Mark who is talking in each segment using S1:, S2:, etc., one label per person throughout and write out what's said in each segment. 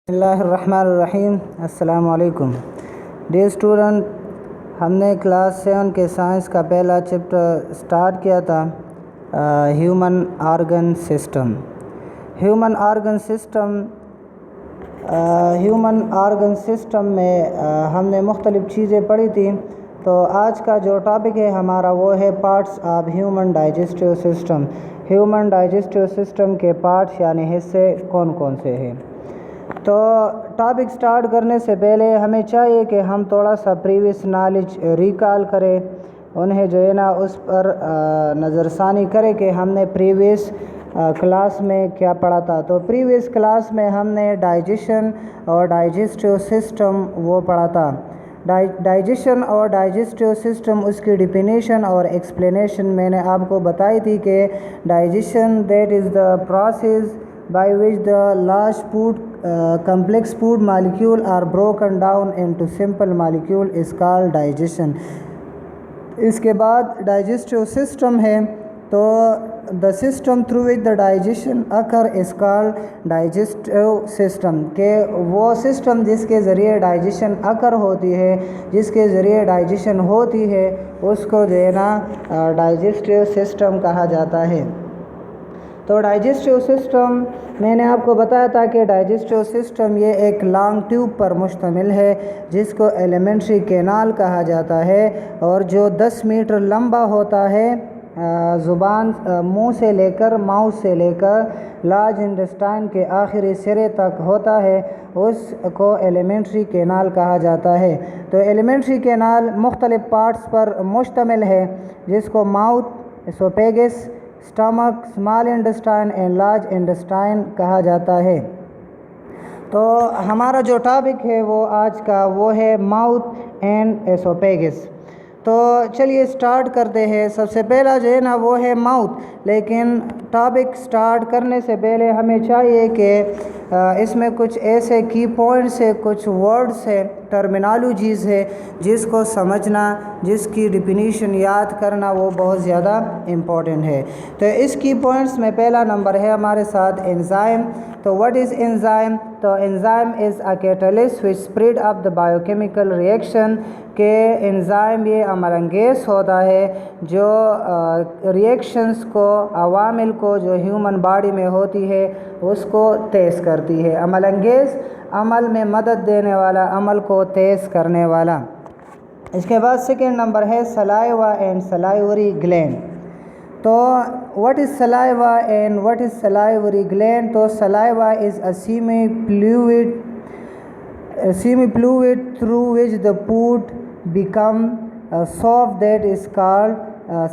S1: بسم اللہ الرحمن الرحیم۔ السلام علیکم ڈیئر اسٹوڈنٹ، ہم نے کلاس 7 کے سائنس کا پہلا چیپٹر سٹارٹ کیا تھا human organ system. Human organ system میں ہم نے مختلف چیزیں پڑھی تھیں۔ تو آج کا جو ٹاپک ہے ہمارا وہ ہے parts of human digestive system. Human digestive system کے پارٹس یعنی حصے کون کون سے ہیں۔ تو ٹاپک سٹارٹ کرنے سے پہلے ہمیں چاہیے کہ ہم تھوڑا سا پریویس نالج ریکال کریں، انہیں جو ہے نا اس پر نظر ثانی کرے کہ ہم نے پریویس کلاس میں کیا پڑھا تھا۔ تو پریویس کلاس میں ہم نے ڈائجیشن اور ڈائجسٹیو سسٹم وہ پڑھا تھا۔ ڈائجیشن اور ڈائجسٹیو سسٹم اس کی ڈیفینیشن اور ایکسپلینیشن میں نے آپ کو بتائی تھی کہ digestion that is the process by which the large complex food molecule are broken down into simple molecule is called digestion۔ اس کے بعد digestive system ہے، تو the system through which the digestion occur is called digestive system، کہ وہ system جس کے ذریعے digestion اکر ہوتی ہے، جس کے ذریعے ڈائجیشن ہوتی ہے، اس کو جو ہے نا ڈائجسٹیو سسٹم کہا جاتا ہے۔ تو ڈائجسٹیو سسٹم میں نے آپ کو بتایا تھا کہ ڈائجسٹیو سسٹم یہ ایک لانگ ٹیوب پر مشتمل ہے جس کو ایلیمنٹری کینال کہا جاتا ہے، اور جو 10 میٹر لمبا ہوتا ہے، زبان منہ سے لے کر ماؤتھ سے لے کر لارج انٹسٹائن کے آخری سرے تک ہوتا ہے، اس کو ایلیمنٹری کینال کہا جاتا ہے۔ تو ایلیمنٹری کینال مختلف پارٹس پر مشتمل ہے جس کو mouth, oesophagus, stomach, small intestine and large intestine کہا جاتا ہے۔ تو ہمارا جو ٹاپک ہے وہ آج کا وہ ہے ماؤتھ اینڈ اسوفیگس۔ تو چلیے سٹارٹ کرتے ہیں۔ سب سے پہلا جو ہے نا وہ ہے ماؤتھ، لیکن ٹاپک سٹارٹ کرنے سے پہلے ہمیں چاہیے کہ اس میں کچھ ایسے کی پوائنٹس ہے، کچھ ورڈز ہے، ٹرمینالوجیز ہے جس کو سمجھنا، جس کی ڈیفینیشن یاد کرنا وہ بہت زیادہ امپورٹنٹ ہے۔ تو اس کی پوائنٹس میں پہلا نمبر ہے ہمارے ساتھ انزائم۔ تو what is enzyme؟ تو enzyme is a catalyst which speed up the biochemical reaction، کہ انزائم یہ عمل انگیز ہوتا ہے جو ریئیکشنز کو، عوامل کو جو ہیومن باڈی میں ہوتی ہے اس کو تیز کرتی ہے۔ عمل انگیز، عمل میں مدد دینے والا، عمل کو تیز کرنے والا۔ اس کے بعد سیکنڈ نمبر ہے سلائیوا اینڈ سلائیوری گلینڈ۔ تو what is saliva and what is salivary gland؟ تو saliva is a semi-fluid through which the food become soft, that is called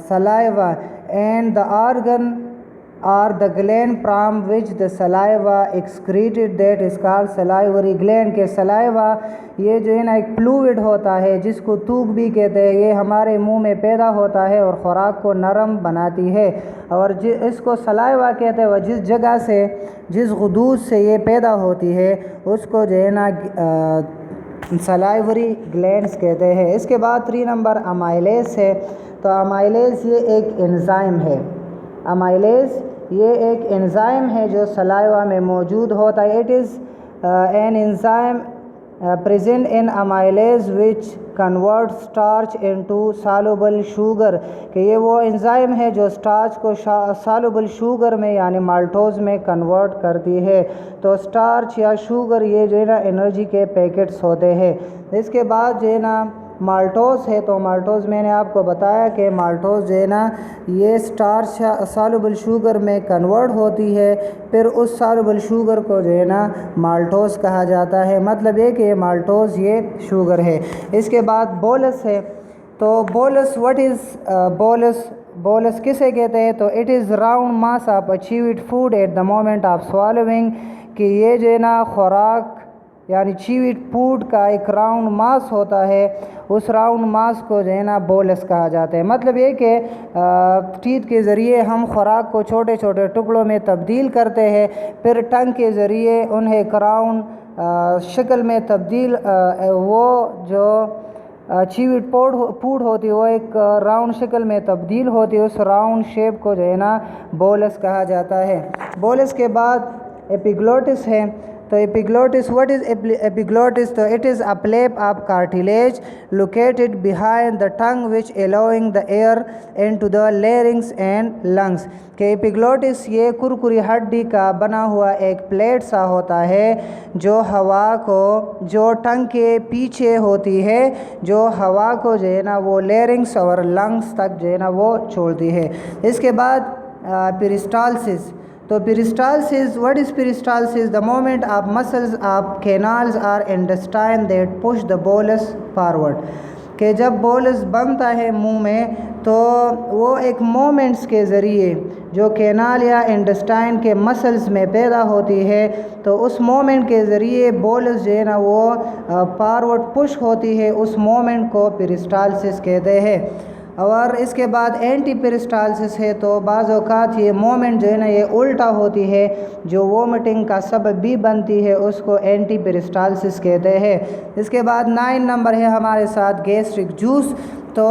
S1: saliva, and the organ or the gland from which the saliva excreted, that is called salivary gland، کہ saliva یہ جو ہے نا ایک fluid ہوتا ہے جس کو تھوک بھی کہتے ہیں، یہ ہمارے منہ میں پیدا ہوتا ہے اور خوراک کو نرم بناتی ہے، اور اس کو saliva کہتے ہیں۔ وہ جس جگہ سے، جس غدود سے یہ پیدا ہوتی ہے اس کو جو ہے نا سلائیوری گلینڈز کہتے ہیں۔ اس کے بعد 3 نمبر امائلیز ہے۔ تو امائلیز یہ ایک انزائم ہے۔ امائلیز یہ ایک انزائم ہے جو سلائیوا میں موجود ہوتا ہے۔ It is an enzyme present in amylase which converts starch into soluble sugar، کہ یہ وہ انزائم ہے جو سٹارچ کو soluble sugar میں یعنی مالٹوز میں کنورٹ کرتی ہے۔ تو سٹارچ یا شوگر یہ جو ہے نا انرجی کے پیکٹس ہوتے ہیں۔ اس کے بعد جو ہے نا مالٹوز ہے۔ تو مالٹوز میں نے آپ کو بتایا کہ مالٹوز جو ہے نا یہ سٹارچ سالوبل شوگر میں کنورٹ ہوتی ہے، پھر اس سالوبل شوگر کو جو ہے نا مالٹوز کہا جاتا ہے، مطلب یہ کہ مالٹوز یہ شوگر ہے۔ اس کے بعد بولس ہے۔ تو بولس what is بولس کسے کہتے ہیں؟ تو it is round mass of chewed food at the moment of swallowing, کہ یہ جو ہے نا خوراک یعنی چیوڈ فوڈ کا ایک راؤنڈ ماس ہوتا ہے، اس راؤنڈ ماس کو جو ہے نا بولس کہا جاتا ہے۔ مطلب یہ کہ ٹیتھ کے ذریعے ہم خوراک کو چھوٹے چھوٹے ٹکڑوں میں تبدیل کرتے ہیں، پھر ٹنگ کے ذریعے انہیں ایک راؤنڈ شکل میں تبدیل، وہ جو چیوڈ فوڈ ہوتی ہے وہ ایک راؤنڈ شکل میں تبدیل ہوتی ہے، اس راؤنڈ شیپ کو جو ہے نا بولس کہا جاتا ہے۔ بولس کے بعد ایپیگلوٹس ہے۔ تو epiglottis, what is epiglottis? تو it is a plate of cartilage located behind the tongue which allowing the air into the larynx and lungs. کہ epiglottis یہ کرکری ہڈی کا بنا ہوا ایک پلیٹ سا ہوتا ہے جو ہوا کو جو ٹنگ کے پیچھے ہوتی ہے، جو ہوا کو جو ہے نا وہ لیرنگس اور لنگس تک جو ہے نا وہ چھوڑتی ہے. اس کے بعد peristalsis. تو peristalsis, what is peristalsis? The movement of muscles of canals or intestine that push the bolus forward. کہ جب بولس بنتا ہے منہ میں تو وہ ایک مومنٹس کے ذریعے جو کینال یا انڈسٹائن کے مسلز میں پیدا ہوتی ہے، تو اس مومنٹ کے ذریعے بولس جو ہے نا وہ فارورڈ پش ہوتی ہے، اس مومنٹ کو پیرسٹالسس کہتے ہیں. اور اس کے بعد اینٹی پیرسٹالسس ہے. تو بعض اوقات یہ مومنٹ جو ہے نا یہ الٹا ہوتی ہے جو وومٹنگ کا سبب بھی بنتی ہے، اس کو اینٹی پیرسٹالسس کہتے ہیں. اس کے بعد 9 نمبر ہے ہمارے ساتھ گیسٹرک جوس. تو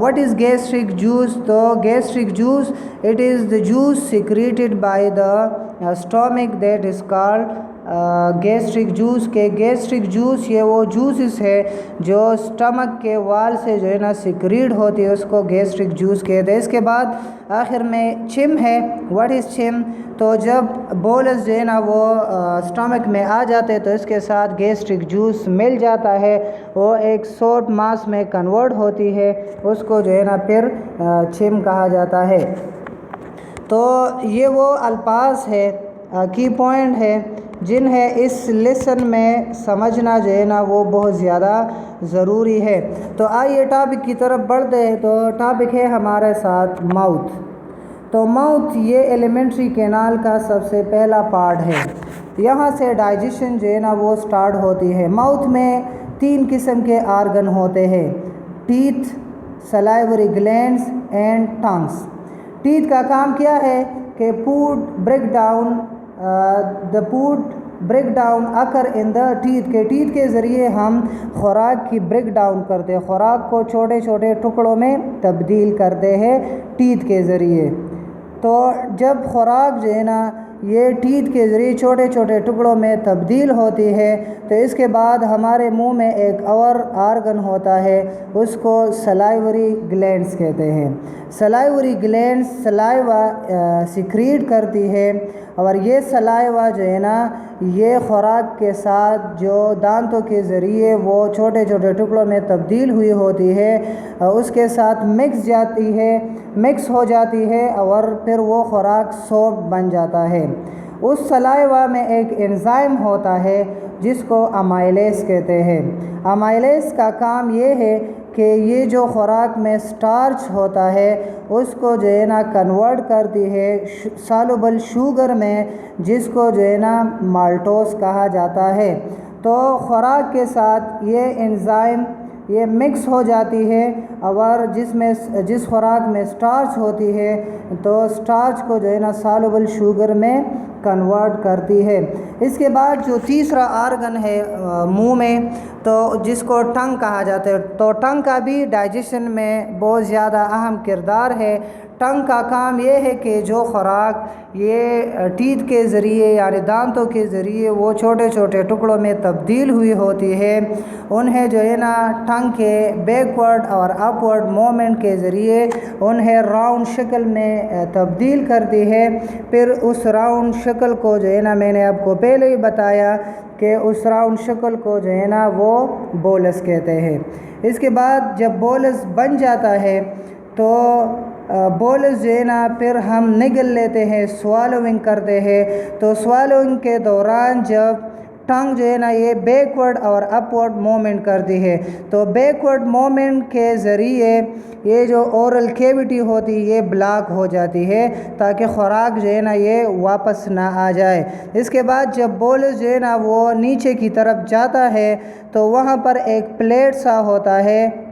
S1: what is gastric juice? تو gastric juice, it is the juice secreted by the stomach that is called gastric juice. کے گیسٹرک جوس یہ وہ جوسز ہے جو سٹمک کے وال سے جو ہے نا سیکریٹ ہوتی ہے، اس کو گیسٹرک جوس کہتے ہیں. اس کے بعد آخر میں چم ہے. واٹ از چم؟ تو جب بولس جو ہے نا وہ سٹمک میں آ جاتے تو اس کے ساتھ گیسٹرک جوس مل جاتا ہے، وہ ایک سوٹ ماس میں کنورٹ ہوتی ہے، اس کو جو ہے نا پھر چم کہا جاتا ہے. تو یہ وہ الفاظ ہے، کی پوائنٹ ہے جنہیں اس لیسن میں سمجھنا جو ہے نا وہ بہت زیادہ ضروری ہے. تو آئیے ٹاپک کی طرف بڑھتے ہیں. تو ٹاپک ہے ہمارے ساتھ ماؤتھ. تو ماؤتھ یہ ایلیمنٹری کینال کا سب سے پہلا پارٹ ہے، یہاں سے ڈائجیشن جو ہے نا وہ سٹارٹ ہوتی ہے. ماؤتھ میں 3 قسم کے آرگن ہوتے ہیں: teeth, salivary glands and tongues. Teeth کا کام کیا ہے کہ food break down occur in the teeth. کے ٹیتھ کے ذریعے ہم خوراک کی بریک ڈاؤن کرتے ہیں، خوراک کو چھوٹے چھوٹے ٹکڑوں میں تبدیل کرتے ہیں ٹیتھ کے ذریعے. تو جب خوراک جو ہے نا یہ ٹیتھ کے ذریعے چھوٹے چھوٹے ٹکڑوں میں تبدیل ہوتی ہے تو اس کے بعد ہمارے منہ میں ایک اور آرگن ہوتا ہے، اس کو سلائیوری گلینڈز کہتے ہیں. سلائیوری گلینڈز سلائیوا سیکریٹ کرتی ہے، اور یہ سلائیوا جو ہے نا یہ خوراک کے ساتھ جو دانتوں کے ذریعے وہ چھوٹے چھوٹے ٹکڑوں میں تبدیل ہوئی ہوتی ہے اس کے ساتھ مکس ہو جاتی ہے اور پھر وہ خوراک سوپ بن جاتا ہے. اس سلائیوا میں ایک انزائم ہوتا ہے جس کو امائلیز کہتے ہیں. امائلیز کا کام یہ ہے کہ یہ جو خوراک میں سٹارچ ہوتا ہے اس کو جو ہے نا کنورٹ کرتی ہے سالوبل شوگر میں، جس کو جو ہے نا مالٹوز کہا جاتا ہے. تو خوراک کے ساتھ یہ انزائم یہ مکس ہو جاتی ہے، اور جس خوراک میں سٹارچ ہوتی ہے تو سٹارچ کو جو ہے نا سالوبل شوگر میں کنورٹ کرتی ہے. اس کے بعد جو تیسرا آرگن ہے منہ میں، تو جس کو ٹنگ کہا جاتا ہے. تو ٹنگ کا بھی ڈائجیشن میں بہت زیادہ اہم کردار ہے. ٹنگ کا کام یہ ہے کہ جو خوراک یہ ٹیتھ کے ذریعے یعنی دانتوں کے ذریعے وہ چھوٹے چھوٹے ٹکڑوں میں تبدیل ہوئی ہوتی ہے، انہیں جو ہے نا ٹنگ کے بیکورڈ اور اپورڈ مومنٹ کے ذریعے انہیں راؤنڈ شکل میں تبدیل کرتی ہے. پھر اس راؤنڈ شکل کو جو ہے نا میں نے آپ کو پہلے ہی بتایا کہ اس راؤنڈ شکل کو جو ہے نا وہ بولس کہتے ہیں. اس کے بعد جب بولس بن جاتا ہے تو بولس جو ہے نا پھر ہم نگل لیتے ہیں، سوالوئنگ کرتے ہیں. تو سوالوئنگ کے دوران جب ٹنگ جو ہے نا یہ بیکورڈ اور اپورڈ مومنٹ کرتی ہے تو بیکورڈ مومنٹ کے ذریعے یہ جو اورل کیوٹی ہوتی ہے یہ بلاک ہو جاتی ہے تاکہ خوراک جو ہے نا یہ واپس نہ آ جائے. اس کے بعد جب بولس جو ہے نا وہ نیچے کی طرف جاتا ہے تو وہاں پر ایک پلیٹ سا ہوتا ہے